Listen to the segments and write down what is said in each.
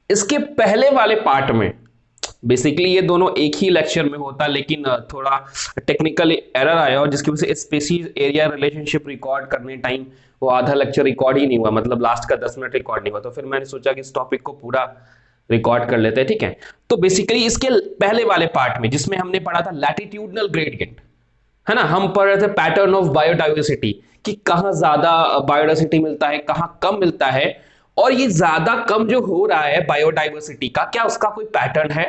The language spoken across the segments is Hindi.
इसके पहले वाले पार्ट में बेसिकली ये दोनों एक ही लेक्चर में होता, लेकिन थोड़ा टेक्निकल एरर आया और जिसकी वजह से स्पीसीज एरिया रिलेशनशिप रिकॉर्ड करने टाइम वो आधा लेक्चर रिकॉर्ड ही नहीं हुआ, मतलब लास्ट का 10 मिनट रिकॉर्ड नहीं हुआ। तो फिर मैंने सोचा कि इस टॉपिक को पूरा रिकॉर्ड कर लेते हैं, ठीक है। तो बेसिकली इसके पहले वाले पार्ट में जिसमें हमने पढ़ा था लैटिट्यूडनल ग्रेडियंट, है ना, हम पढ़ रहे थे पैटर्न ऑफ बायोडाइवर्सिटी कि कहां ज्यादा बायोडाइवर्सिटी मिलता है, कहां कम मिलता है, और ये ज्यादा कम जो हो रहा है बायोडाइवर्सिटी का, क्या उसका कोई पैटर्न है।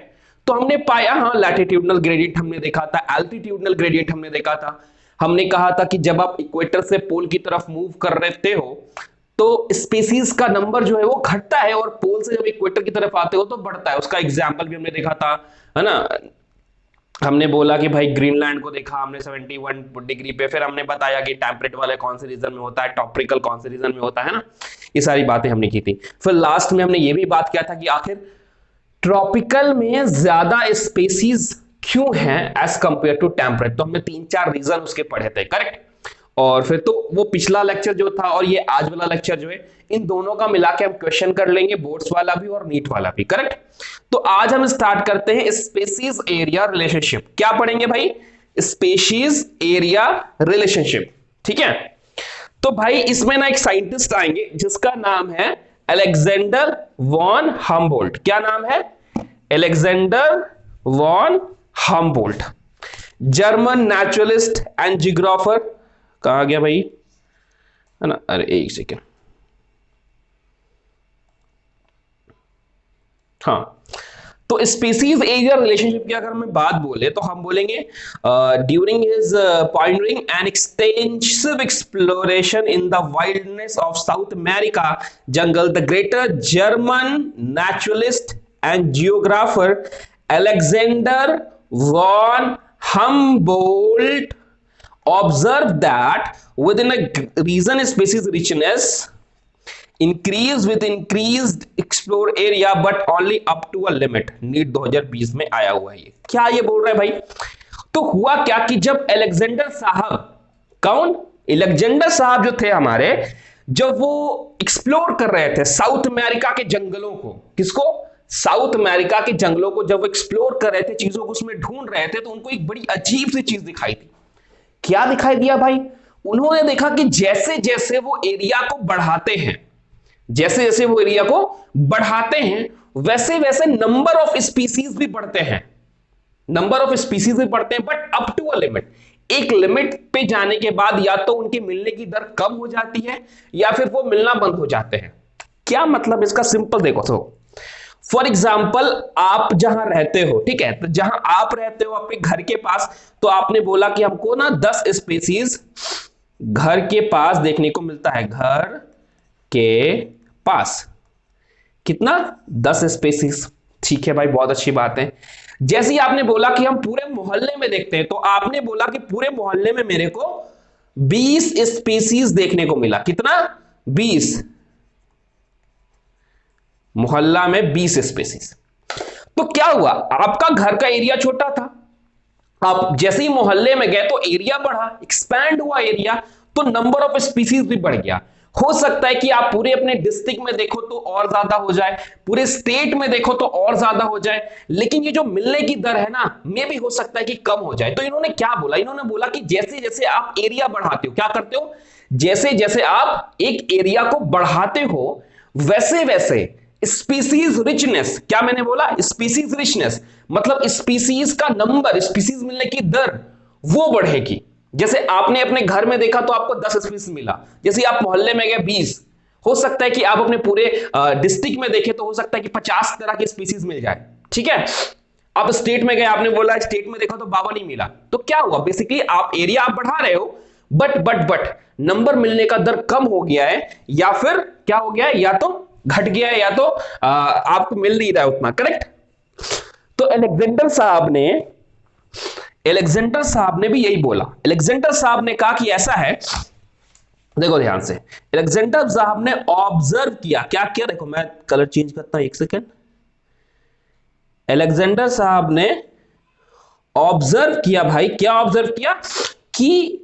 तो हमने पाया, हाँ, लैटिट्यूडनल ग्रेडियंट हमने देखा था, एल्टीट्यूडनल ग्रेडियंट हमने देखा था। हमने कहा था कि जब आप इक्वेटर से पोल की तरफ मूव कर रहते हो तो स्पीसीज का नंबर जो है वो घटता है, और पोल से जब इक्वेटर की तरफ आते हो तो बढ़ता है। उसका एग्जाम्पल भी हमने देखा था, है ना। हमने बोला कि भाई ग्रीनलैंड को देखा हमने 71 डिग्री पे, फिर हमने बताया कि टेम्परेट वाले कौन से रीजन में होता है, ट्रॉपिकल कौन से रीजन में होता है ना। ये सारी बातें हमने की थी। फिर लास्ट में हमने ये भी बात किया था कि आखिर ट्रॉपिकल में ज्यादा स्पेसीज क्यों हैं एज कंपेयर टू टेम्परेट। तो हमने 3-4 रीजन उसके पढ़े थे, करेक्ट। और फिर तो वो पिछला लेक्चर जो था और ये आज वाला लेक्चर जो है, इन दोनों का मिला के हम क्वेश्चन कर लेंगे, बोर्ड्स वाला भी और नीट वाला भी, करेक्ट। तो आज हम स्टार्ट करते हैं स्पेसीज एरिया रिलेशनशिप। क्या पढ़ेंगे भाई? स्पेसीज एरिया रिलेशनशिप, ठीक है। तो भाई इसमें ना एक साइंटिस्ट आएंगे जिसका नाम है अलेक्जेंडर वॉन हम्बोल्ट। क्या नाम है? Alexander von Humboldt, German naturalist and geographer. कहा गया भाई, है ना, अरे एक सेकेंड, हाँ। तो स्पीसीज एरिया रिलेशनशिप की अगर हमें बात बोले तो हम बोलेंगे during his pioneering and extensive exploration in the wildness of South America jungle, the greater German naturalist and geographer Alexander von Humboldt observed that within a region species richness increase with increased explore area but only up to a limit। NEET 2020 में आया हुआ है। ये क्या ये बोल रहा है भाई? तो हुआ क्या कि जब अलेक्जेंडर साहब, कौन? अलेक्जेंडर साहब जो थे हमारे, जब वो एक्सप्लोर कर रहे थे साउथ अमेरिका के जंगलों को, किसको? साउथ अमेरिका के जंगलों को जब वो एक्सप्लोर कर रहे थे, चीजों को उसमें ढूंढ रहे थे, तो उनको एक बड़ी अजीब सी चीज दिखाई दी। क्या दिखाई दिया भाई? उन्होंने देखा कि जैसे जैसे वो एरिया को बढ़ाते हैं, जैसे जैसे वो एरिया को बढ़ाते हैं, वैसे वैसे नंबर ऑफ स्पीसीज भी बढ़ते हैं, नंबर ऑफ स्पीसीज भी बढ़ते हैं, but up to a limit. एक लिमिट पे जाने के बाद या तो उनके मिलने की दर कम हो जाती है या फिर वो मिलना बंद हो जाते हैं। क्या मतलब इसका? सिंपल देखो। तो फॉर एग्जाम्पल आप जहां रहते हो, ठीक है, तो जहां आप रहते हो अपने घर के पास, तो आपने बोला कि हमको ना 10 स्पीसीज घर के पास देखने को मिलता है। घर के पास कितना? 10 स्पीसीज। ठीक है भाई, बहुत अच्छी बात है। जैसे ही आपने बोला कि हम पूरे मोहल्ले में देखते हैं, तो आपने बोला कि पूरे मोहल्ले में मेरे को 20 स्पीसीज देखने को मिला। कितना? 20। मोहल्ला में 20 स्पीसीज। तो क्या हुआ? आपका घर का एरिया छोटा था, आप जैसे ही मोहल्ले में गए तो एरिया बढ़ा, एक्सपैंड हुआ एरिया, तो नंबर ऑफ स्पीसीज भी बढ़ गया। हो सकता है कि आप पूरे अपने डिस्ट्रिक्ट में देखो तो और ज्यादा हो जाए, पूरे स्टेट में देखो तो और ज्यादा हो जाए, लेकिन ये जो मिलने की दर है ना, मे भी हो सकता है कि कम हो जाए। तो इन्होंने क्या बोला? इन्होंने बोला कि जैसे जैसे आप एरिया बढ़ाते हो, क्या करते हो? जैसे जैसे आप एक एरिया को बढ़ाते हो, वैसे वैसे स्पीसीज रिचनेस, क्या मैंने बोला? स्पीसीज रिचनेस मतलब स्पीसीज का नंबर, स्पीसीज मिलने की दर वो बढ़ेगी। जैसे आपने अपने घर में देखा तो आपको 10 स्पीसीज मिला, जैसे आप मोहल्ले में गए 20। हो सकता है कि आप अपने पूरे डिस्ट्रिक्ट में देखें तो हो सकता है कि 50 तरह की स्पीसीज मिल जाए, ठीक है। आप स्टेट में गए, आपने बोला स्टेट में देखा तो 52 ही मिला। तो क्या हुआ? बेसिकली आप एरिया आप बढ़ा रहे हो, बट नंबर मिलने का दर कम हो गया है, या फिर क्या हो गया है? या तो घट गया है, या तो आपको मिल नहीं रहा है उतना, करेक्ट। तो अलेक्जेंडर साहब ने भी यही बोला। अलेक्जेंडर साहब ने कहा कि ऐसा है, देखो ध्यान से। अलेक्जेंडर साहब ने ऑब्जर्व किया, क्या किया? देखो मैं कलर चेंज करता हूं, एक सेकेंड। अलेक्जेंडर साहब ने ऑब्जर्व किया भाई, क्या ऑब्जर्व किया? कि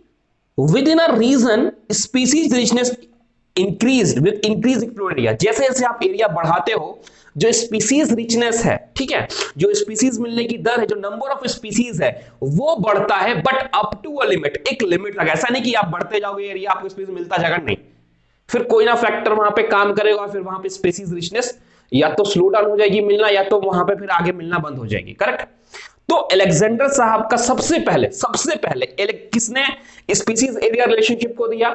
within a region species richness increase with increase explore area, जैसे जैसे आप एरिया बढ़ाते हो जो स्पीसीज रिचनेस है, ठीक है, जो स्पीसीज मिलने की दर है, जो नंबर ऑफ स्पीसीज है वो बढ़ता है, but up to a limit, एक लिमिट लगा, ऐसा नहीं कि आप बढ़ते जाओगे एरिया आपको स्पीसीज मिलता जाएगा, नहीं, फिर कोई ना फैक्टर वहां पे काम करेगा, फिर वहां पे स्पीसीज रिचनेस या तो स्लो डाउन हो जाएगी मिलना, या तो वहां पे फिर आगे मिलना बंद हो जाएगी, करेक्ट। तो अलेक्जेंडर साहब का सबसे पहले किसने स्पीसीज एरिया रिलेशनशिप को दिया?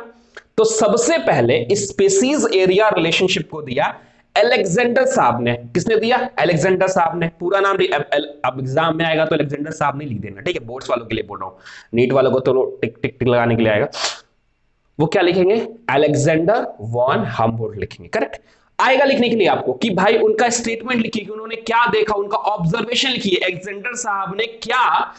तो सबसे पहले स्पीसीज एरिया रिलेशनशिप को दिया अलेक्जेंडर साहब ने। किसने दिया? अलेक्जेंडर साहब ने। पूरा नाम अब एग्जाम में आएगा तो अलेक्जेंडर साहब नहीं लिख देना, ठीक है, बोर्ड्स वालों के लिए बोल रहा हूं, नीट वालों को तो टिक टिक टिक लगाने के लिए आएगा, वो क्या लिखेंगे? अलेक्जेंडर वॉन हम्बोल्ट लिखेंगे, करेक्ट। आएगा लिखने के लिए आपको कि भाई उनका स्टेटमेंट लिखिए कि उन्होंने क्या देखा, उनका ऑब्जर्वेशन लिखिए, अलेक्जेंडर साहब ने क्या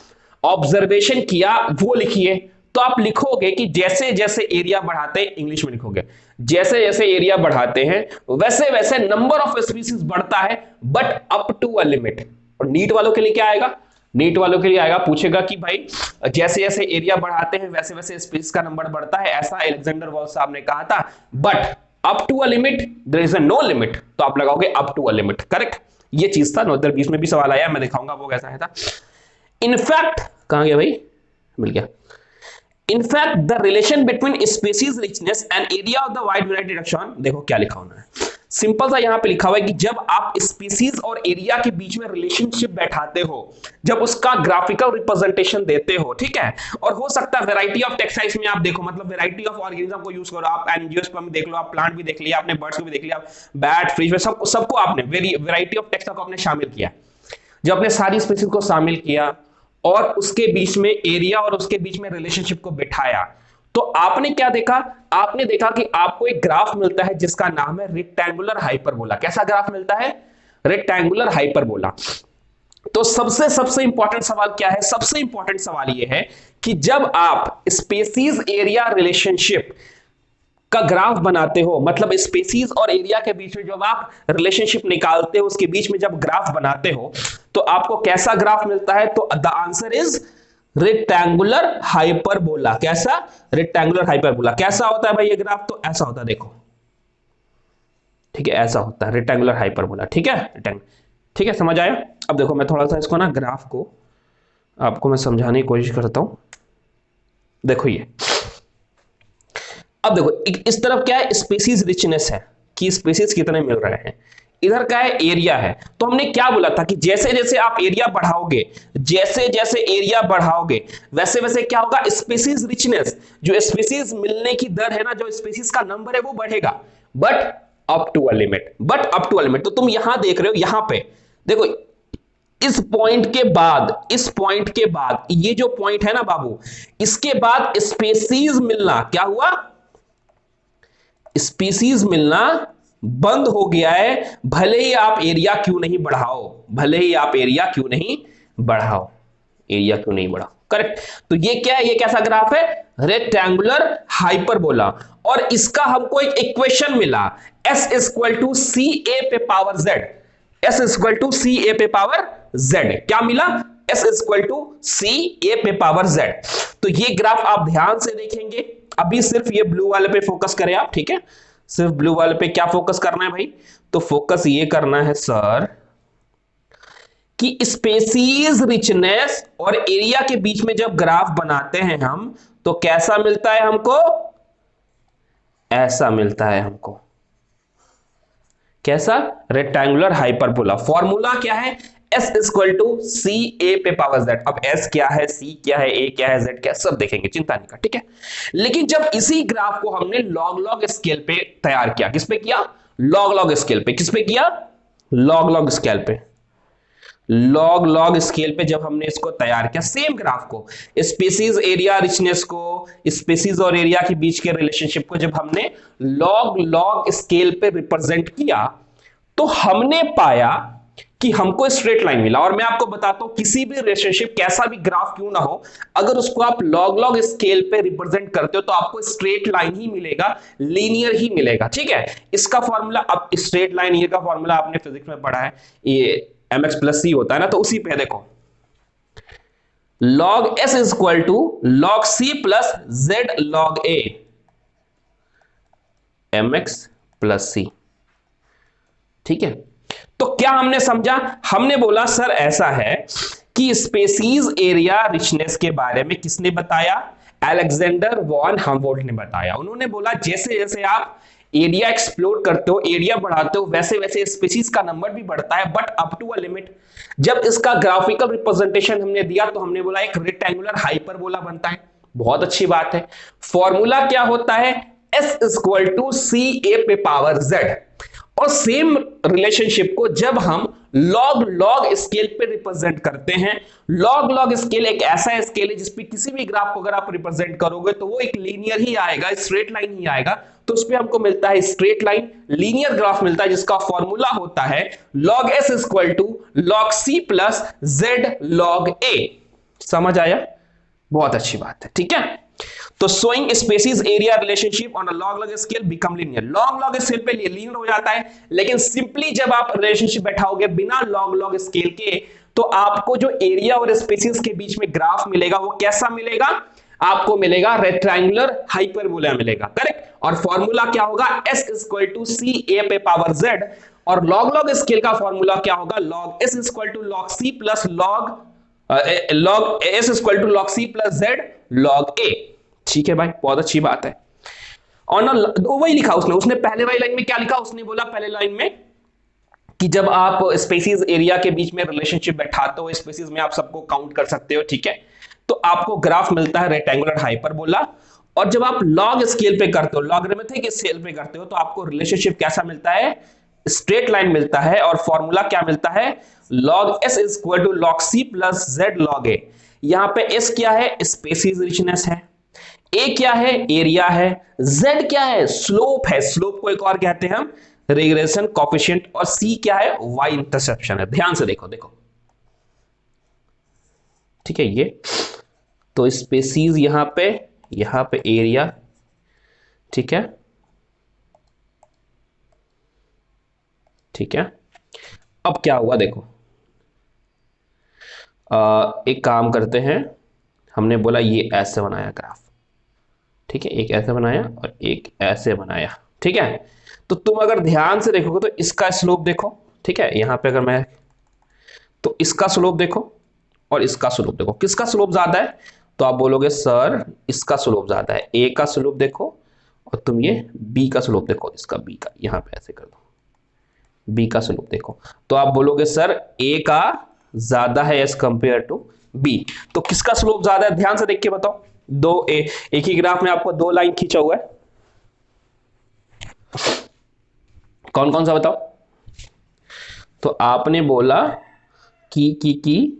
ऑब्जर्वेशन किया वो लिखिए। तो आप लिखोगे कि जैसे जैसे एरिया बढ़ाते हैं, इंग्लिश में लिखोगे, जैसे जैसे एरिया बढ़ाते हैं वैसे वैसे नंबर ऑफ स्पीसीज बढ़ता है, but up to a limit. और नीट वालों के लिए क्या आएगा? नीट वालों के लिए आएगा, पूछेगा कि भाई जैसे जैसे एरिया बढ़ाते हैं वैसे वैसे स्पीसीज का नंबर बढ़ता है, ऐसा अलेक्जेंडर वॉल्स साहब ने कहा था, but up to a limit there is a no limit, तो आप लगाओगे up to a limit, correct. ये चीज था 2020 में भी सवाल आया, मैं दिखाऊंगा वो कैसा है था। इनफैक्ट कहां गया भाई? मिल गया। In fact the relation between species richness and area of the wide variety reduction, देखो क्या लिखा होना है, सिंपल सा यहां पे लिखा हुआ है कि जब आप स्पीसीज और एरिया के बीच में रिलेशनशिप बैठाते हो, जब उसका ग्राफिकल रिप्रेजेंटेशन देते हो, ठीक है, और हो सकता है वैरायटी ऑफ टेक्स्ट साइज में आप देखो, मतलब वैरायटी ऑफ ऑर्गेनिज्म को यूज करो, आप एंजियोस्पर्म देख लो, आप प्लांट भी देख लिया आपने, बर्ड्स को भी देख लिया, बैट फिश में सबको आपने वैरायटी ऑफ टेक्स्ट को आपने शामिल किया। जब आपने सारी स्पीसीज को शामिल किया और उसके बीच में एरिया और उसके बीच में रिलेशनशिप को बिठाया, तो आपने क्या देखा? आपने देखा कि आपको एक ग्राफ मिलता है जिसका नाम है रेक्टेंगुलर हाइपरबोला। कैसा ग्राफ मिलता है? Rectangular hyperbola. तो सबसे सबसे इंपॉर्टेंट सवाल क्या है? सबसे इंपॉर्टेंट सवाल यह है कि जब आप स्पीसीज एरिया रिलेशनशिप का ग्राफ बनाते हो, मतलब स्पीसीज और एरिया के बीच में जब आप रिलेशनशिप निकालते हो, उसके बीच में जब ग्राफ बनाते हो, तो आपको कैसा ग्राफ मिलता है? तो the answer is rectangular hyperbola. कैसा? Rectangular hyperbola. कैसा होता है भाई ये ग्राफ? तो ऐसा होता है, देखो, ठीक है, ऐसा होता है रेक्टेंगुलर हाइपरबोला, ठीक है, ठीक है, समझ आया? अब देखो मैं थोड़ा सा इसको ना ग्राफ को आपको मैं समझाने की कोशिश करता हूं। देखो ये, अब देखो इस तरफ क्या है? स्पीसीज रिचनेस है कि स्पीसीज कितने मिल रहे हैं, इधर का है एरिया है। तो हमने क्या बोला था कि जैसे जैसे आप एरिया बढ़ाओगे, जैसे जैसे एरिया बढ़ाओगे वैसे वैसे क्या होगा? स्पीसीज रिचनेस, जो स्पीसीज मिलने की दर है ना, जो स्पीसीज का नंबर है वो बढ़ेगा, but up to a limit, but up to a limit. तो तुम यहां देख रहे हो, यहां पे देखो, इस पॉइंट के बाद, इस पॉइंट के बाद, ये जो पॉइंट है ना बाबू, इसके बाद स्पीसीज मिलना क्या हुआ? स्पीसीज मिलना बंद हो गया है, भले ही आप एरिया क्यों नहीं बढ़ाओ, भले ही आप एरिया क्यों नहीं बढ़ाओ, एरिया क्यों नहीं बढ़ाओ, करेक्ट। तो ये क्या है? ये कैसा ग्राफ है? Rectangular hyperbola. और इसका हमको एक इक्वेशन मिला, s equal to C A पे power z, s equal to C A पे पावर z। क्या मिला? s equal to C A पे पावर z। तो ये ग्राफ आप ध्यान से देखेंगे, अभी सिर्फ ये ब्लू वाले पे फोकस करें आप, ठीक है, सिर्फ ब्लू वाले पे क्या फोकस करना है भाई? तो फोकस ये करना है सर कि स्पीसीज रिचनेस और एरिया के बीच में जब ग्राफ बनाते हैं हम, तो कैसा मिलता है हमको? ऐसा मिलता है हमको। कैसा? Rectangular hyperbola. फॉर्मूला क्या है? s equal to C A पे पावर z। अब s क्या है, c क्या है, a क्या है, z क्या है, सब देखेंगे, चिंता नहीं कर, ठीक है। लेकिन जब इसी ग्राफ को हमने लॉग लॉग स्केल पे तैयार किया, किस पे किया? लॉग लॉग स्केल पे। किस पे किया? लॉग लॉग स्केल पे। लॉग लॉग स्केल पे जब हमने इसको तैयार किया, सेम ग्राफ को, स्पीसीज एरिया रिचनेस को, स्पीसीज और एरिया के बीच के रिलेशनशिप को जब हमने लॉग लॉग स्केल पे रिप्रेजेंट किया, तो हमने पाया कि हमको स्ट्रेट लाइन मिला। और मैं आपको बताता हूं, किसी भी रिलेशनशिप, कैसा भी ग्राफ क्यों ना हो, अगर उसको आप लॉग लॉग स्केल पे रिप्रेजेंट करते हो तो आपको स्ट्रेट लाइन ही मिलेगा, लीनियर ही मिलेगा, ठीक है। इसका फॉर्मूला, अब स्ट्रेट लाइन ये का फॉर्मूला आपने फिजिक्स में पढ़ा है, ये mx प्लस सी होता है ना, तो उसी पे देखो, log s equal to log c plus z log a। mx plus C. ठीक है, तो क्या हमने समझा? हमने बोला सर ऐसा है कि स्पेसीज एरिया रिचनेस के बारे में किसने बताया? अलेक्जेंडर वॉन हम्बोल्ट ने बताया। उन्होंने बोला जैसे जैसे आप एरिया एक्सप्लोर करते हो, एरिया बढ़ाते हो, वैसे वैसे स्पीसीज का नंबर भी बढ़ता है, but up to a limit. जब इसका ग्राफिकल रिप्रेजेंटेशन हमने दिया तो हमने बोला एक रेक्टेंगुलर हाइपरबोला बनता है। बहुत अच्छी बात है। फॉर्मूला क्या होता है? S equal to C A पे पावर जेड। और सेम रिलेशनशिप को जब हम लॉग लॉग स्केल पे रिप्रेजेंट करते हैं, लॉग लॉग स्केल एक ऐसा स्केल है जिसपे किसी भी ग्राफ को अगर आप रिप्रेजेंट करोगे तो वो एक लीनियर ही आएगा, स्ट्रेट लाइन ही आएगा। तो उस पे हमको मिलता है स्ट्रेट लाइन, लीनियर ग्राफ मिलता है, जिसका फॉर्मूला होता है log S equal to log C plus Z log A. समझ आया? बहुत अच्छी बात है। ठीक है, तो showing species area relationship on a log log scale become linear. Log log scale पे लीनियर हो जाता है, लेकिन सिंपली जब आप रिलेशनशिप बैठाओगे बिना लॉग लॉग स्केल के, तो आपको जो एरिया और स्पेसीज के बीच में ग्राफ मिलेगा वो कैसा मिलेगा? आपको मिलेगा रेक्टेंगुलर हाइपरबोला मिलेगा। करेक्ट। और फॉर्मूला क्या होगा? S equal to C A पे पावर जेड। और लॉग लॉग स्केल का फॉर्मूला क्या होगा? Log S equal to log C plus log S equal to log C plus Z log A. ठीक है भाई, बहुत अच्छी बात है। और वही लिखा उसने पहले वाली लाइन में क्या लिखा? उसने बोला पहले लाइन में कि जब आप स्पेसीज एरिया के बीच में रिलेशनशिप बैठाते हो, स्पेसीज में आप सबको काउंट कर सकते हो। ठीक है, तो आपको ग्राफ मिलता है रेक्टेंगुलर हाइपरबोला। और जब आप लॉग स्केल पे करते हो, लॉगरिथमिक स्केल पे करते हो, तो आपको रिलेशनशिप कैसा मिलता है? स्ट्रेट लाइन मिलता है। और फॉर्मूला क्या मिलता है? Log S equal to log C plus Z log A. यहां पे एस क्या है? स्पेसीज रिचनेस है। ए क्या है? एरिया है। जेड क्या है? स्लोप है। स्लोप को एक और कहते हैं हम रिग्रेशन कोएफिशिएंट। और सी क्या है? वाई इंटरसेप्शन है। ध्यान से देखो देखो, ठीक है। ये तो स्पेसीज यहां पे एरिया, ठीक है, ठीक है। अब क्या हुआ देखो, एक काम करते हैं। हमने बोला ये ऐसे बनाया ग्राफ, ठीक है, एक ऐसे बनाया और एक ऐसे बनाया। ठीक है, तो तुम अगर ध्यान से देखोगे तो इसका स्लोप देखो। ठीक है, यहां पे अगर मैं, तो इसका स्लोप देखो और इसका स्लोप देखो, किसका स्लोप ज्यादा है? तो आप बोलोगे सर इसका स्लोप ज्यादा है। ए का स्लोप देखो और तुम ये बी का स्लोप देखो, इसका बी का, यहां पे ऐसे कर दो, बी का स्लोप देखो, तो आप बोलोगे सर ए का ज्यादा है एज कंपेयर टू बी। तो किसका स्लोप ज्यादा है? ध्यान से देख के बताओ। एक ही ग्राफ में आपको दो लाइन खींचा हुआ है, कौन कौन सा बताओ? तो आपने बोला कि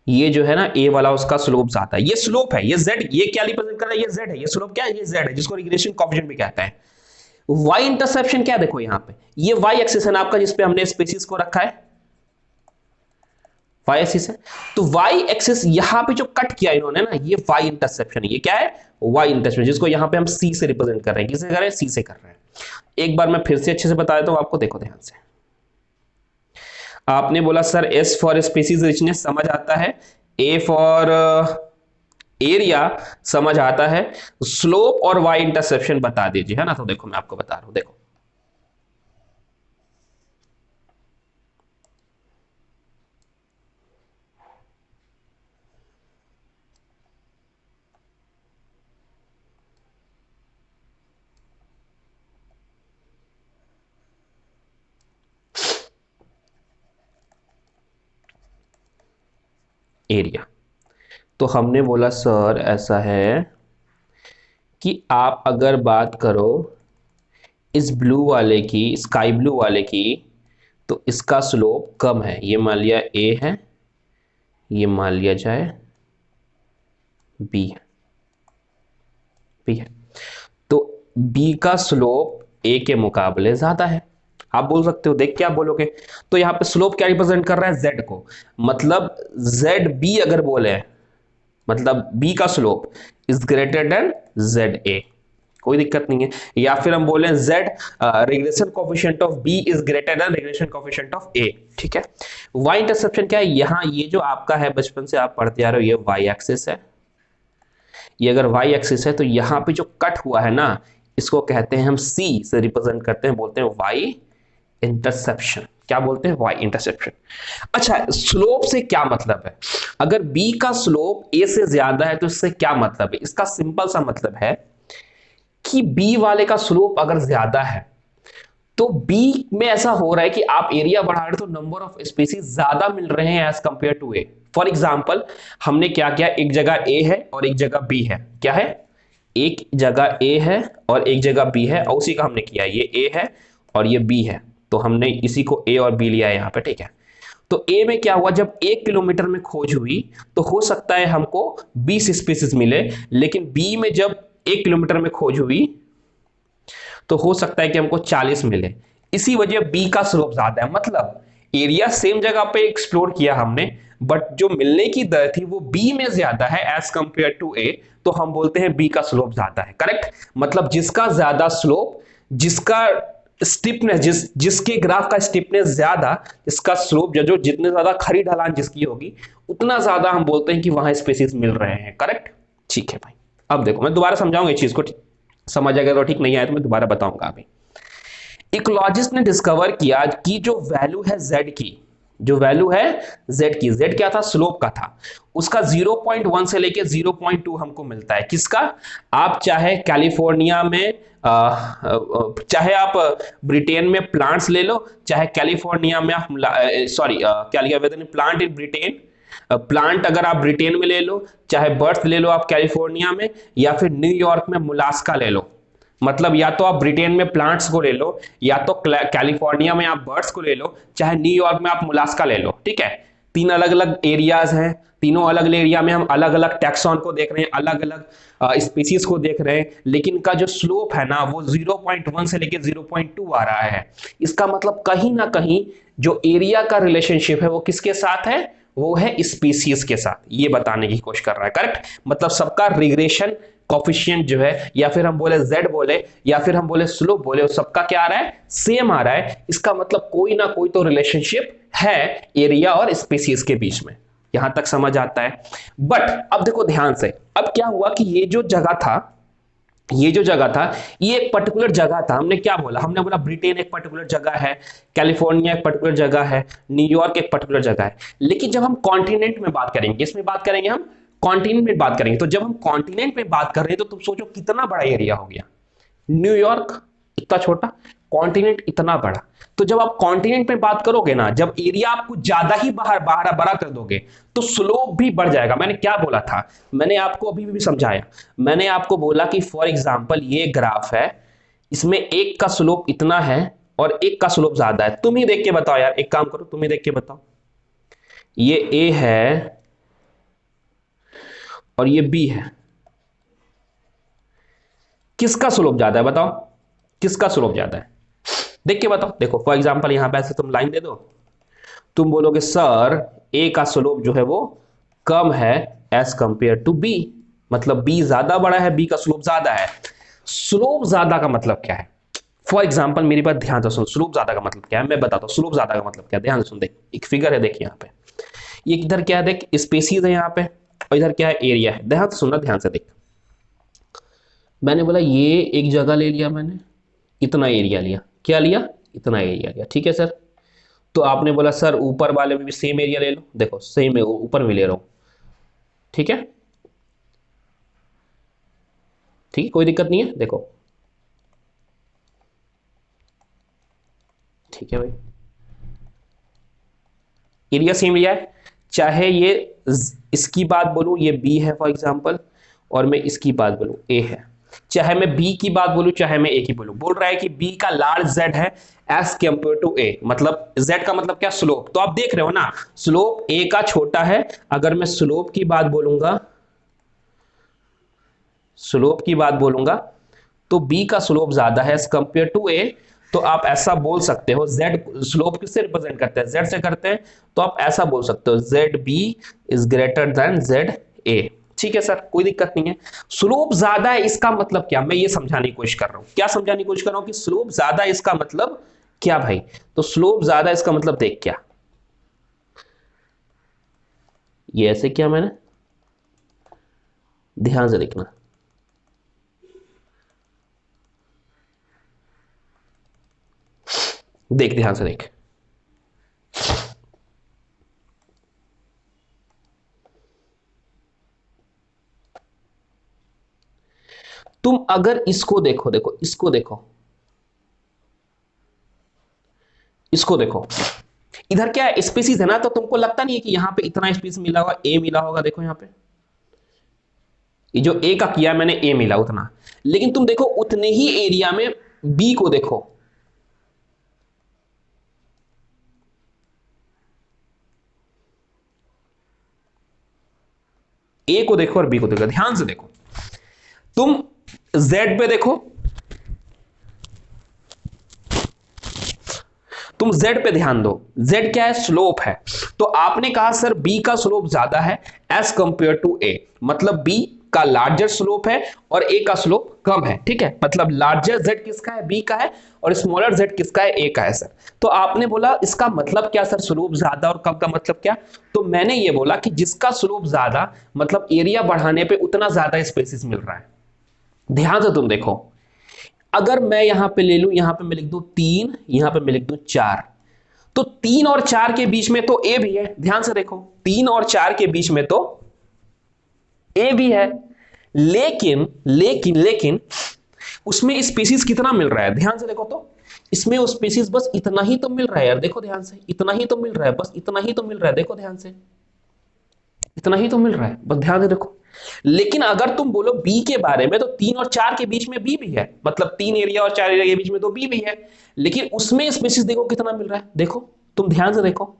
ये जो है ना ए वाला, उसका स्लोप ज्यादा है। ये स्लोप है, ये जेड, ये क्या रिप्रेजेंट कर रहा है? ये जेड है। ये स्लोप क्या है? ये जेड है, जिसको रिग्रेशन कोएफिशिएंट भी कहता है। वाई इंटरसेप्शन क्या देखो यहां पे, ये वाई एक्सिस है ना आपका, जिसपे हमने स्पेसीज को रखा है, वाई एक्सिस है। तो वाई एक्सिस यहां पे जो कट किया इन्होंने ना, ये वाई इंटरसेप्शन है। ये क्या है? वाई इंटरसेप्शन, जिसको यहां पे हम सी से रिप्रेजेंट कर रहे हैं। किसे कर रहे हैं? सी से कर रहे हैं। एक बार मैं फिर से अच्छे से बता देता हूं आपको, देखो ध्यान से। आपने बोला sir S for species richness समझ आता है, ए फॉर एरिया समझ आता है, स्लोप और वाई इंटरसेप्शन बता दीजिए, है ना। तो देखो मैं आपको बता रहा हूं, देखो एरिया। तो हमने बोला सर ऐसा है कि आप अगर बात करो इस ब्लू वाले की, स्काई ब्लू वाले की, तो इसका स्लोप कम है। ये मान लिया ए है, ये मान लिया जाए बी है, बी है। तो बी का स्लोप ए के मुकाबले ज्यादा है। आप बोल सकते हो, देख के आप बोलोगे, तो यहां पे स्लोप क्या रिप्रेजेंट कर रहा है? जेड को। मतलब जेड बी अगर बोले, मतलब बी का slope is greater than Z A, कोई दिक्कत नहीं है। या फिर हम बोले Z regression coefficient of B is greater than regression coefficient of A. ठीक है। वाई इंटरसेप्शन क्या है? यहां ये जो आपका है, बचपन से आप पढ़ते आ रहे हो, ये वाई एक्सिस है। ये अगर वाई एक्सिस है तो यहां पे जो कट हुआ है ना, इसको कहते हैं हम सी से रिप्रेजेंट करते हैं, बोलते हैं वाई इंटरसेप्शन। क्या बोलते हैं? Y interception. अच्छा, स्लोप से क्या मतलब है? अगर बी का स्लोप ए से ज्यादा है तो इससे क्या मतलब है? इसका सिंपल सा मतलब है कि बी वाले का स्लोप अगर ज्यादा है तो बी में ऐसा हो रहा है कि आप एरिया बढ़ा रहे हो तो नंबर ऑफ स्पीसीज ज्यादा मिल रहे हैं as compare to A. For example, हमने क्या किया, एक जगह ए है और एक जगह बी है। क्या है? एक जगह ए है और एक जगह बी है, और उसी का हमने किया, ये ए है और ये बी है, तो हमने इसी को ए और बी लिया है यहां पे, ठीक है। तो ए में क्या हुआ, जब 1 किलोमीटर में खोज हुई तो हो सकता है हमको 20 स्पीसीज मिले, लेकिन बी में जब 1 किलोमीटर में खोज हुई तो हो सकता है कि हमको 40 मिले। इसी वजह बी का स्लोप ज्यादा है, मतलब एरिया सेम जगह पे एक्सप्लोर किया हमने, बट जो मिलने की दर थी वो बी में ज्यादा है एज कंपेयर टू ए, तो हम बोलते हैं बी का स्लोप ज्यादा है। करेक्ट? मतलब जिसका ज्यादा स्लोप, जिसका स्टिपनेस, जिसके ग्राफ का स्टिपनेस ज्यादा, इसका स्लोप जो जितने ज्यादा खड़ी ढलान जिसकी होगी उतना ज्यादा हम बोलते हैं कि वहां स्पेसिस मिल रहे हैं। करेक्ट? ठीक है भाई। अब देखो मैं दोबारा समझाऊंगा इस चीज को, समझ आ गया तो ठीक, नहीं आया तो मैं दोबारा बताऊंगा अभी। इकोलॉजिस्ट ने डिस्कवर किया कि जो वैल्यू है जेड की, जो वैल्यू है जेड की, जेड क्या था? स्लोप का था, उसका 0.1 से लेके 0.2 हमको मिलता है। किसका? आप चाहे कैलिफोर्निया में चाहे आप ब्रिटेन में प्लांट्स ले लो, चाहे कैलिफोर्निया में आप सॉरी क्या लिया whether plant in Britain, plant अगर आप ब्रिटेन में ले लो, चाहे बर्थ ले लो आप कैलिफोर्निया में, या फिर न्यूयॉर्क में मुलास्का ले लो। मतलब या तो आप ब्रिटेन में प्लांट्स को ले लो, या तो कैलिफोर्निया में आप बर्ड्स को ले लो, चाहे न्यूयॉर्क में आप मुलास्का ले लो। ठीक है, तीन अलग अलग एरियाज हैं, तीनों अलग अलग एरिया में हम अलग अलग टैक्सॉन को देख रहे हैं, अलग अलग स्पीसीज को देख रहे हैं, लेकिन इनका जो स्लोप है ना वो 0.1 से लेके 0.2 आ रहा है। इसका मतलब कहीं ना कहीं जो एरिया का रिलेशनशिप है वो किसके साथ है? वो है स्पीसीज के साथ, ये बताने की कोशिश कर रहा है। करेक्ट? मतलब सबका रिग्रेशन कॉफिशिएंट जो है, या फिर हम बोले जेड बोले, या फिर हम बोले स्लोप बोले, सबका क्या आ रहा है? सेम आ रहा है। इसका मतलब कोई ना कोई तो रिलेशनशिप है एरिया और स्पीसीज के बीच में। यहां तक समझ आता है? बट अब देखो ध्यान से, अब क्या हुआ कि ये जो जगह था, ये जो जगह था, ये एक पर्टिकुलर जगह था। हमने क्या बोला? हमने बोला ब्रिटेन एक पर्टिकुलर जगह है, कैलिफोर्निया एक पर्टिकुलर जगह है, न्यूयॉर्क एक पर्टिकुलर जगह है। लेकिन जब हम कॉन्टिनेंट में बात करेंगे, इसमें बात करेंगे हम कॉन्टिनेंट में बात करेंगे, तो जब हम कॉन्टिनेंट में बात कर रहे हैं तो तुम सोचो कितना बड़ा एरिया हो गया। न्यूयॉर्क इतना छोटा, कॉन्टिनेंट इतना बड़ा। तो जब आप कॉन्टिनेंट में बात करोगे ना, जब एरिया आपको ज्यादा ही बाहर बाहर बड़ा कर दोगे तो स्लोप भी बढ़ जाएगा। मैंने क्या बोला था? मैंने आपको अभी भी समझाया। मैंने आपको बोला कि फॉर एग्जांपल ये ग्राफ है, इसमें एक का स्लोप इतना है और एक का स्लोप ज्यादा है। तुम ही देख के बताओ यार, एक काम करो, तुम ही देख के बताओ। ये ए है और ये बी है, किसका स्लोप ज्यादा है? बताओ, किसका स्लोप ज्यादा है? देख के बताओ। देखो फॉर एग्जांपल यहां पे ऐसे तुम लाइन दे दो, तुम बोलोगे सर ए का स्लोप जो है वो कम है एज कंपेयर टू बी, मतलब बी ज्यादा बड़ा है, बी का स्लोप ज्यादा है। स्लोप ज्यादा का मतलब क्या है? फॉर एग्जांपल मेरी बात ध्यान से सुन, स्लोप ज्यादा का मतलब क्या है मैं बताता हूं। स्लोप ज्यादा का मतलब क्या है, ध्यान से सुन। देख एक फिगर है, देख यहाँ पे, ये इधर क्या है, देख स्पेसीज है यहाँ पे, और इधर क्या है? एरिया है। ध्यान से सुनना, ध्यान से देख। मैंने बोला ये एक जगह ले लिया मैंने, इतना एरिया लिया। क्या लिया? इतना एरिया लिया। ठीक है सर। तो आपने बोला सर ऊपर वाले में भी सेम एरिया ले लो। देखो सेम है, ऊपर में ले रहा हूं। ठीक है, ठीक है, कोई दिक्कत नहीं है। देखो ठीक है भाई, एरिया सेम लिया है। चाहे ये इसकी बात बोलूं, ये बी है फॉर एग्जांपल, और मैं इसकी बात बोलूं ए है। चाहे मैं बी की बात बोलूं, चाहे मैं ए की बोलूं, बोल रहा है कि बी का लार्ज जेड है एज कंपेयर टू ए। मतलब जेड का मतलब क्या? स्लोप। तो आप देख रहे हो ना, स्लोप ए का छोटा है। अगर मैं स्लोप की बात बोलूंगा, स्लोप की बात बोलूंगा तो बी का स्लोप ज्यादा है एज कंपेयर टू ए। तो आप ऐसा बोल सकते हो, जेड स्लोप किससे रिप्रेजेंट करते हैं? जेड से करते हैं। तो आप ऐसा बोल सकते हो Z B is greater than Z A. ठीक है सर, कोई दिक्कत नहीं है। स्लोप ज्यादा है इसका मतलब क्या? मैं ये समझाने की कोशिश कर रहा हूं। क्या समझाने की कोशिश कर रहा हूं? कि स्लोप ज्यादा है इसका मतलब क्या भाई? तो स्लोप ज्यादा इसका मतलब देख क्या, ये ऐसे किया मैंने, ध्यान से देखना। देख ध्यान से देख, तुम अगर इसको देखो, देखो इसको देखो, इसको देखो, इधर क्या है स्पीसीज है ना, तो तुमको लगता नहीं है कि यहां पे इतना स्पीसीज मिला होगा, ए मिला होगा, देखो यहां पे ये जो ए का किया मैंने, ए मिला उतना, लेकिन तुम देखो उतने ही एरिया में बी को देखो, ए को देखो और बी को देखो, ध्यान से देखो, तुम जेड पे देखो, तुम जेड पे ध्यान दो, जेड क्या है, स्लोप है, तो आपने कहा सर बी का स्लोप ज्यादा है एज कंपेयर टू ए, मतलब बी का लार्जर स्लोप है और ए का स्लोप कम है, ठीक है, मतलब लार्जर जेड किसका है, बी का है, और स्मॉलर जेड किसका है, ए का है सर। तो आपने बोला इसका मतलब क्या सर, स्लोप ज्यादा और कम का मतलब क्या, तो मैंने ये बोला कि जिसका स्लोप ज्यादा मतलब एरिया बढ़ाने पे उतना ज्यादा स्पेसिस मिल रहा है। ध्यान से तुम देखो, अगर मैं यहां पे ले लूं, यहां पे मैं लिख दूं 3, यहां पे मैं लिख दूं 4, तो 3 और 4 के बीच में तो ए भी है, ध्यान से देखो 3 और 4 के बीच में तो ए भी है, लेकिन लेकिन लेकिन उसमें स्पीसीज कितना मिल रहा है, ध्यान से देखो, तो इसमें वो स्पीसीज बस इतना ही तो मिल रहा है यार, देखो ध्यान से, इतना ही तो मिल रहा है, बस इतना ही तो मिल रहा है, देखो ध्यान से, इतना ही तो मिल रहा है, बस ध्यान से देखो। लेकिन अगर तुम बोलो बी के बारे में, तो 3 और 4 के बीच में बी भी है, मतलब 3 एरिया और 4 एरिया के बीच में तो बी भी है, लेकिन उसमें स्पीसीज देखो कितना मिल रहा है, देखो तुम ध्यान से देखो,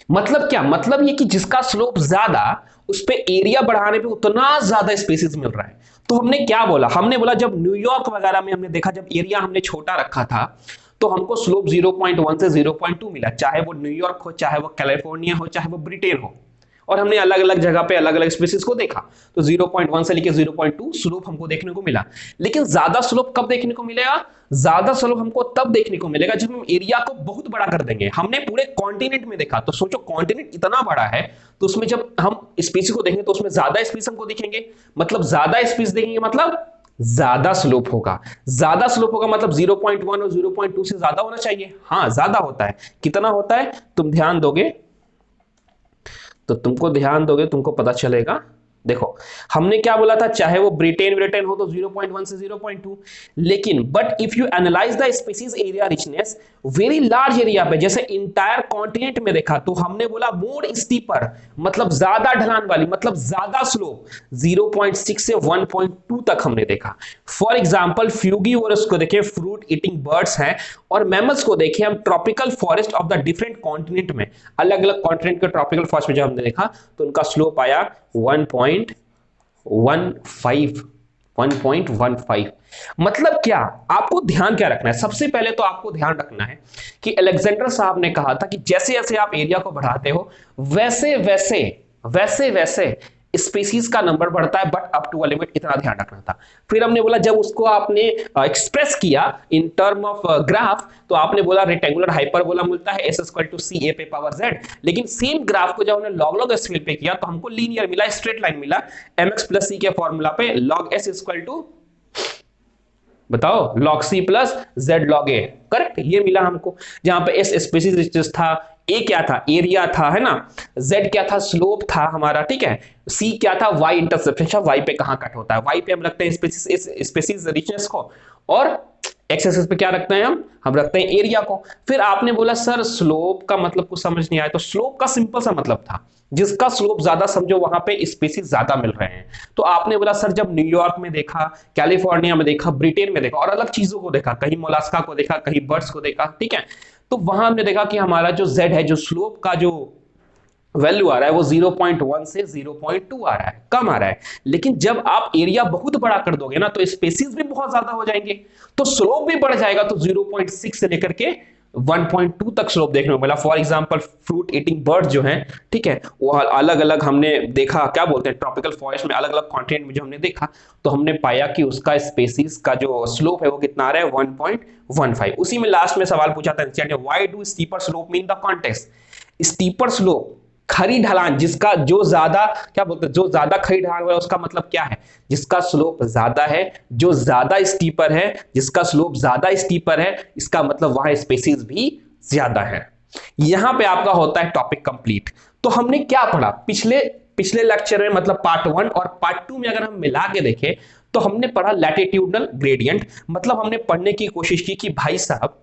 मतलब क्या, मतलब ये कि जिसका स्लोप ज्यादा उस पे एरिया बढ़ाने पे उतना ज्यादा स्पेसिस मिल रहा है। तो हमने क्या बोला, हमने बोला जब न्यूयॉर्क वगैरह में हमने देखा, जब एरिया हमने छोटा रखा था तो हमको स्लोप 0.1 से 0.2 मिला, चाहे वो न्यूयॉर्क हो, चाहे वो कैलिफोर्निया हो, चाहे वो ब्रिटेन हो, और हमने अलग अलग जगह पे अलग अलग स्पीसीज को देखा, तो 0.1 से लेकर 0.2 स्लोप हमको देखने को मिला। लेकिन ज्यादा स्लोप कब देखने को मिलेगा, ज्यादा स्लोप हमको तब देखने को मिलेगा जब हम एरिया को बहुत बड़ा कर देंगे। हमने पूरे कॉन्टिनेंट में देखा, तो सोचो कॉन्टिनेंट इतना बड़ा है, तो उसमें जब हम स्पीसीज को देखेंगे तो उसमें ज्यादा स्पीसीज हमको दिखेंगे, मतलब ज्यादा स्पीसीज देखेंगे मतलब ज्यादा स्लोप होगा, ज्यादा स्लोप होगा मतलब 0.1 और 0.2 से ज्यादा होना चाहिए, हाँ ज्यादा होता है, कितना होता है तुम ध्यान दोगे तो तुमको ध्यान दोगे तुमको पता चलेगा। देखो हमने क्या बोला था, चाहे वो ब्रिटेन ब्रिटेन हो तो 0.1 से 0.2, लेकिन but if you analyse the species area richness very large area पे, जैसे इंटायर कॉन्टिनेंट में देखा, तो हमने बोला मोर स्टीपर, मतलब ज्यादा ढलान वाली, मतलब ज्यादा स्लोप 0.6 से 1.2 तक हमने देखा। फॉर एग्जाम्पल फ्यूगीवोरस को देखे, फ्रूट ईटिंग बर्ड्स हैं, और मैमल्स को देखे हम tropical forest of the different continent में, अलग अलग कॉन्टिनेंट के ट्रॉपिकल फॉरेस्ट में जब हमने देखा तो उनका स्लोप आया 1.15। मतलब क्या, आपको ध्यान क्या रखना है, सबसे पहले तो आपको ध्यान रखना है कि अलेक्जेंडर साहब ने कहा था कि जैसे जैसे आप एरिया को बढ़ाते हो वैसे वैसे वैसे वैसे स्पीसीज का नंबर बढ़ता है, but up to a limit, इतना ध्यान रखना था। फिर हमने बोला जब उसको आपने एक्सप्रेस किया इन टर्म ऑफ ग्राफ, तो आपने बोला रेक्टेंगुलर हाइपरबोला मिलता है s equal to C A पे पावर z, लेकिन सेम ग्राफ को जब हमने लॉग लॉग स्केल पे किया तो हमको लीनियर मिला, स्ट्रेट लाइन मिला, mx प्लस सी के फॉर्मूला पे log s इक्वल टू, बताओ, log c plus z log a, correct, ये मिला हमको, जहां पे s स्पेसिस था, a क्या था, एरिया था, है ना, z क्या था, स्लोप था हमारा, ठीक है, c क्या था, y इंटरसेप्शन, y पे कहां कट होता है, y पे हम रखते हैं स्पेसिस रिचनेस को, और एक्स एक्सिस पे क्या रखते हैं हम रखते हैं एरिया को। फिर आपने बोला सर स्लोप का मतलब कुछ समझ नहीं आया, तो स्लोप का सिंपल सा मतलब था जिसका स्लोप ज्यादा समझो वहां पे स्पीसीज ज्यादा मिल रहे हैं। तो आपने बोला सर जब न्यूयॉर्क में देखा, कैलिफोर्निया में देखा, ब्रिटेन में देखा, और अलग चीजों को देखा, कहीं मोलास्का को देखा, कहीं बर्ड्स को देखा, ठीक है, तो वहां हमने देखा कि हमारा जो z है, जो स्लोप का जो वैल्यू आ रहा है वो 0.1 से 0.2 आ रहा है, कम आ रहा है। लेकिन जब आप एरिया बहुत बड़ा कर दोगे ना तो स्पेसीज भी बहुत ज्यादा हो जाएंगे, तो स्लोप भी बढ़ जाएगा, तो 0.6 से लेकर के 1.2 तक स्लोप देखने को मिला। For example fruit eating bird जो हैं, ठीक है, वो अलग अलग हमने देखा, क्या बोलते हैं, ट्रॉपिकल फॉरेस्ट में अलग अलग कॉन्टिनेंट में जो हमने देखा, तो हमने पाया कि उसका स्पेसीज का जो स्लोप है वो कितना आ रहा है, 1.15। उसी में लास्ट में सवाल पूछा था, why do steeper slope mean the context, steeper slope खड़ी ढलान, जिसका जो ज्यादा क्या बोलते हैं, जो ज्यादा खड़ी ढलान है उसका मतलब क्या है, जिसका स्लोप ज्यादा है, जो ज्यादा स्टीपर है, जिसका स्लोप ज्यादा स्टीपर है, इसका मतलब वहां स्पेसीज भी ज्यादा है। यहां पे आपका होता है टॉपिक कंप्लीट। तो हमने क्या पढ़ा पिछले पिछले लेक्चर में, मतलब पार्ट 1 और पार्ट 2 में अगर हम मिला के देखें तो हमने पढ़ा लैटिट्यूडनल ग्रेडियंट। मतलब हमने पढ़ने की कोशिश की कि भाई साहब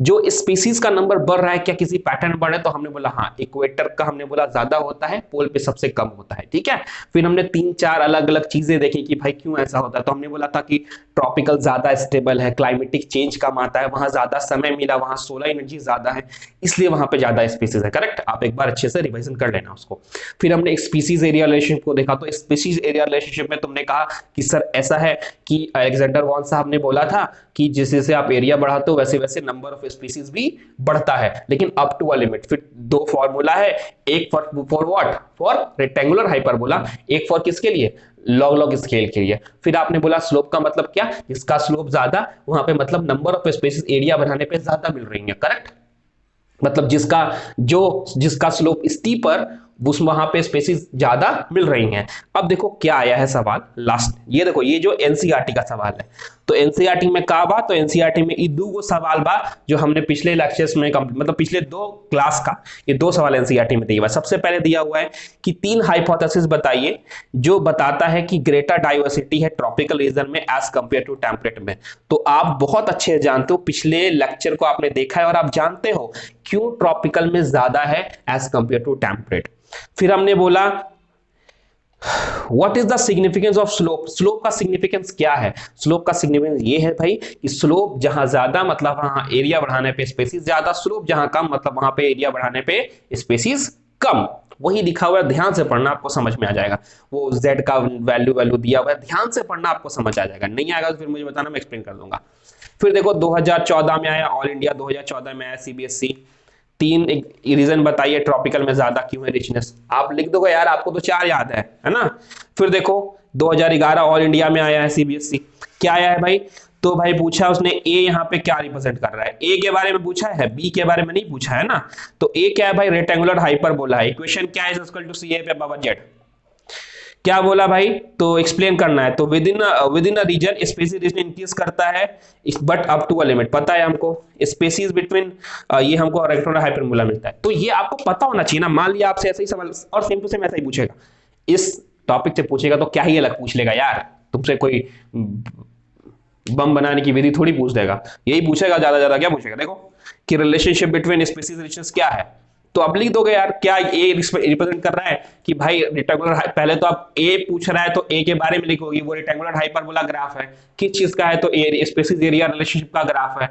जो स्पीसीज का नंबर बढ़ रहा है क्या किसी पैटर्न बढ़ रहा है, तो हमने बोला हाँ, इक्वेटर का हमने बोला ज्यादा होता है, पोल पे सबसे कम होता है, ठीक है। फिर हमने 3-4 अलग अलग चीजें देखी कि भाई क्यों ऐसा होता है, तो हमने बोला था कि ट्रॉपिकल ज्यादा स्टेबल है, क्लाइमेटिक चेंज कम आता है, वहां ज्यादा समय मिला, वहां सोलर एनर्जी ज्यादा है, इसलिए वहां पे ज्यादा स्पीसीज है। करेक्ट, आप एक बार अच्छे से रिवाइजन कर लेना उसको। फिर हमने एक स्पीसीज एरिया रिलेशनशिप को देखा, तो स्पीसीज एरिया रिलेशनशिप में तुमने कहा कि सर ऐसा है कि अलेक्जेंडर वॉन साहब ने बोला था कि जैसे जैसे आप एरिया बढ़ाते हो वैसे वैसे नंबर ऑफ स्पीसीज भी बढ़ता है, लेकिन अप टू अ लिमिट। फिर दो फॉर्मूला है, एक for what, for rectangular hyperbola, एक फॉर किसके लिए, लॉग लॉग स्केल के लिए। फिर आपने बोला स्लोप का मतलब क्या, जिसका स्लोप ज्यादा वहां पे मतलब नंबर ऑफ स्पीसीज एरिया बढ़ाने पे ज्यादा मिल रही है। करेक्ट, मतलब जिसका स्लोप स्टीपर उस वहां पे स्पेसीज ज्यादा मिल रही हैं। अब देखो क्या आया है सवाल लास्ट, ये देखो ये जो एनसीईआरटी का सवाल है, तो एनसीईआरटी में का बा, तो एनसीईआरटी में ई दो सवाल बा जो हमने पिछले लेक्चर्स में मतलब पिछले 2 क्लास का ये 2 सवाल एनसीईआरटी में दिया हुआ है। सबसे पहले दिया हुआ है कि 3 हाइपोथेसिस बताइए जो बताता है कि ग्रेटर डाइवर्सिटी है ट्रॉपिकल रीजन में एज कंपेयर टू टेम्परेट में। तो आप बहुत अच्छे जानते हो, पिछले लेक्चर को आपने देखा है और आप जानते हो क्यों ट्रॉपिकल में ज्यादा है एज कंपेयर टू टेम्परेट। फिर हमने बोला what is the significance of slope, slope का सिग्निफिकेंस क्या है। स्लोप का सिग्निफिकेंस ये है भाई कि स्लोप जहां ज्यादा मतलब वहां एरिया बढ़ाने पे स्पेसीज ज्यादा, स्लोप जहां कम मतलब वहां पे एरिया बढ़ाने पे स्पेसीज कम। वही लिखा हुआ है, ध्यान से पढ़ना, आपको समझ में आ जाएगा। वो z का वैल्यू दिया हुआ है, ध्यान से पढ़ना, आपको समझ आ जाएगा। नहीं आएगा तो फिर मुझे बताना, मैं एक्सप्लेन कर दूंगा। फिर देखो 2014 में आया ऑल इंडिया, 2014 में आया सीबीएसई। 3 रीजन बताइए ट्रॉपिकल में ज्यादा क्यों है रिचनेस। आप लिख दोगे यार, आपको तो 4 याद है ना। फिर देखो 2011 ऑल इंडिया में आया है सीबीएसई, क्या आया है भाई, तो भाई पूछा उसने ए यहाँ पे क्या रिप्रेजेंट कर रहा है, ए के बारे में पूछा है, बी के बारे में नहीं पूछा है ना। तो ए क्या है भाई, रेक्टेंगुलर हाइपरबोला है। इक्वेशन क्या है, इक्वल टू सी ए पे पावर जेड। क्या बोला भाई, तो एक्सप्लेन करना है। तो within a region species region increase करता है but up to a limit, पता है हमको। स्पेसीज बिटवीन ये हमको रेक्टेंगुलर हाइपरबोला मिलता है, तो ये आपको पता होना चाहिए ना। मान लिया आपसे ऐसा ही सवाल और सेम टू सेम ऐसा ही पूछेगा, इस टॉपिक से पूछेगा तो क्या ही अलग पूछ लेगा यार, तुमसे कोई बम बनाने की विधि थोड़ी पूछ देगा, यही पूछेगा ज्यादा क्या पूछेगा। देखो कि रिलेशनशिप बिटवीन स्पेसीज रिचनेस क्या है, तो अब लिख दोगे यार क्या ए रिप्रेजेंट कर रहा है कि भाई रेक्टेंगुलर, पहले तो आप ए पूछ रहा है तो ए के बारे में लिखोगे, वो रेक्टेंगुलर हाइपरबोला ग्राफ है। किस चीज का है, तो स्पेसीज एरिया रिलेशनशिप का ग्राफ है,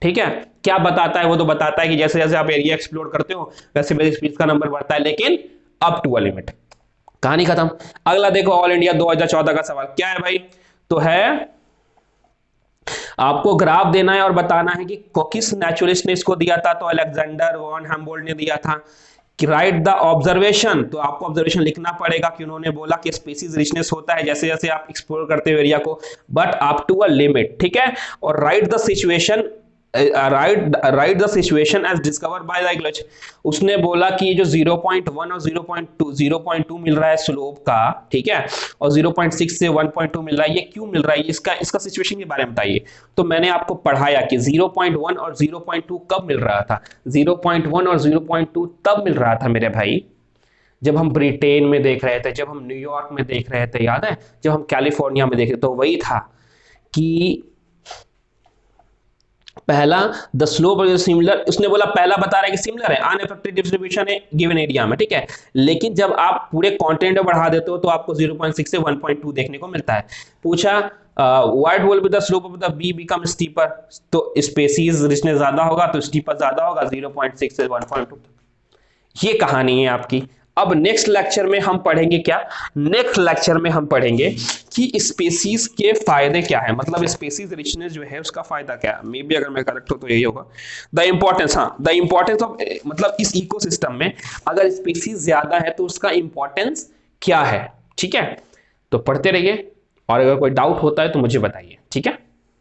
ठीक है। क्या बताता है, वो तो बताता है कि जैसे जैसे आप एरिया एक्सप्लोर करते हो वैसे वैसे स्पीसीज का नंबर बढ़ता है, लेकिन अप टू अ लिमिट। कहानी खत्म। अगला देखो ऑल इंडिया 2014 का सवाल क्या है भाई, तो है आपको ग्राफ देना है और बताना है कि किस नेचुरलिस्ट ने इसको दिया था, तो अलेक्जेंडर वॉन हम्बोल्ट ने दिया था। कि राइट द ऑब्जर्वेशन, तो आपको ऑब्जर्वेशन लिखना पड़ेगा कि उन्होंने बोला कि स्पीसीज रिचनेस होता है जैसे जैसे आप एक्सप्लोर करते हो एरिया को, but up to a limit, ठीक है। और write the situation, write the situation as discovered by the ग्लेच। उसने बोला कि जो 0.1 और 0.2 मिल रहा है स्लोप का, ठीक है, और 0.6 से 1.2 मिल रहा है, ये क्यों मिल रहा है, इसका सिचुएशन के बारे में बताइए। तो मैंने आपको पढ़ाया कि 0.1 और 0.2 कब मिल रहा था, 0.1 और 0.2 तब मिल रहा था मेरे भाई जब हम ब्रिटेन में देख रहे थे, जब हम न्यूयॉर्क में देख रहे थे, याद है, जब हम कैलिफोर्निया में देख रहे थे, तो वही था कि पहला द स्लोप इज सिमिलर, उसने बोला पहला बता रहा है कि सिमिलर है, अनअफेक्टेड डिस्ट्रीब्यूशन है गिवन एरिया में, ठीक है। लेकिन जब आप पूरे कंटेंट में बढ़ा देते हो तो आपको 0.6 से 1.2 देखने को मिलता है। पूछा what will be the slope of the B become steeper, तो स्पेसीज रिचनेस ज्यादा होगा तो स्टीपर ज्यादा होगा, 0.6 से 1.2। ये कहानी है आपकी। अब नेक्स्ट लेक्चर में हम पढ़ेंगे क्या, नेक्स्ट लेक्चर में हम पढ़ेंगे कि स्पेसीज के फायदे क्या है, मतलब स्पेसीज रिचनेस जो है उसका फायदा क्या है। मे बी अगर मैं करेक्ट हूं तो यही होगा। द इंपॉर्टेंस, हाँ द इंपॉर्टेंस ऑफ, मतलब इस इकोसिस्टम में अगर स्पेसीज ज्यादा है तो उसका इंपॉर्टेंस क्या है, ठीक है। तो पढ़ते रहिए और अगर कोई डाउट होता है तो मुझे बताइए, ठीक है।